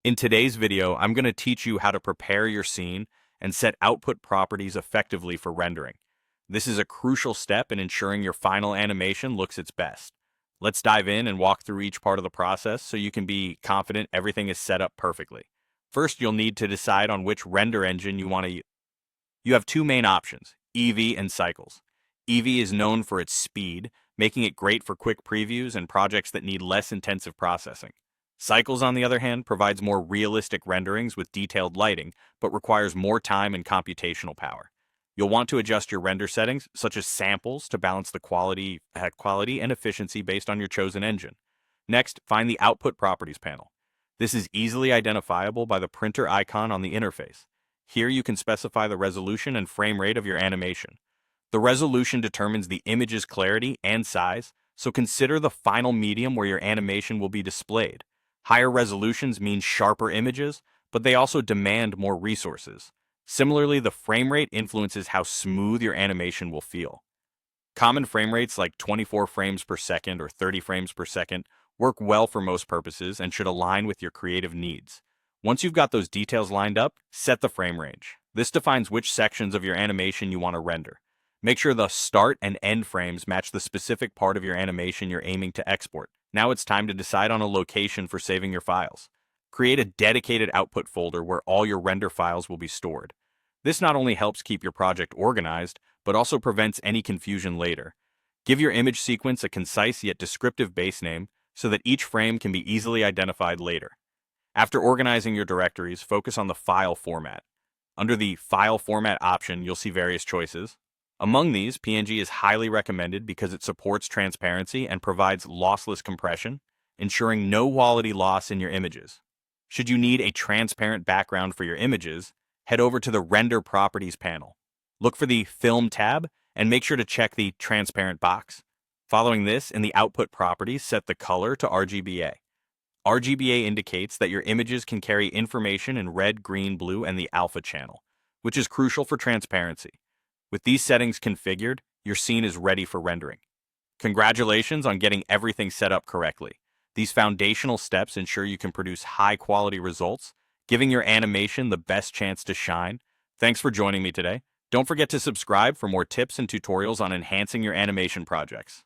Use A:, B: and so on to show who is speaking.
A: In today's video, I'm going to teach you how to prepare your scene and set output properties effectively for rendering. This is a crucial step in ensuring your final animation looks its best. Let's dive in and walk through each part of the process so you can be confident everything is set up perfectly. First, you'll need to decide on which render engine you want to use. You have two main options, Eevee and Cycles. Eevee is known for its speed, making it great for quick previews and projects that need less intensive processing. Cycles, on the other hand, provides more realistic renderings with detailed lighting, but requires more time and computational power. You'll want to adjust your render settings, such as samples, to balance the quality and efficiency based on your chosen engine. Next, find the Output Properties panel. This is easily identifiable by the printer icon on the interface. Here you can specify the resolution and frame rate of your animation. The resolution determines the image's clarity and size, so consider the final medium where your animation will be displayed. Higher resolutions mean sharper images, but they also demand more resources. Similarly, the frame rate influences how smooth your animation will feel. Common frame rates like 24 frames per second or 30 frames per second work well for most purposes and should align with your creative needs. Once you've got those details lined up, set the frame range. This defines which sections of your animation you want to render. Make sure the start and end frames match the specific part of your animation you're aiming to export. Now it's time to decide on a location for saving your files. Create a dedicated output folder where all your render files will be stored. This not only helps keep your project organized, but also prevents any confusion later. Give your image sequence a concise yet descriptive base name so that each frame can be easily identified later. After organizing your directories, focus on the file format. Under the File Format option, you'll see various choices. Among these, PNG is highly recommended because it supports transparency and provides lossless compression, ensuring no quality loss in your images. Should you need a transparent background for your images, head over to the Render Properties panel. Look for the Film tab and make sure to check the Transparent box. Following this, in the Output Properties, set the color to RGBA. RGBA indicates that your images can carry information in red, green, blue, and the alpha channel, which is crucial for transparency. With these settings configured, your scene is ready for rendering. Congratulations on getting everything set up correctly. These foundational steps ensure you can produce high-quality results, giving your animation the best chance to shine. Thanks for joining me today. Don't forget to subscribe for more tips and tutorials on enhancing your animation projects.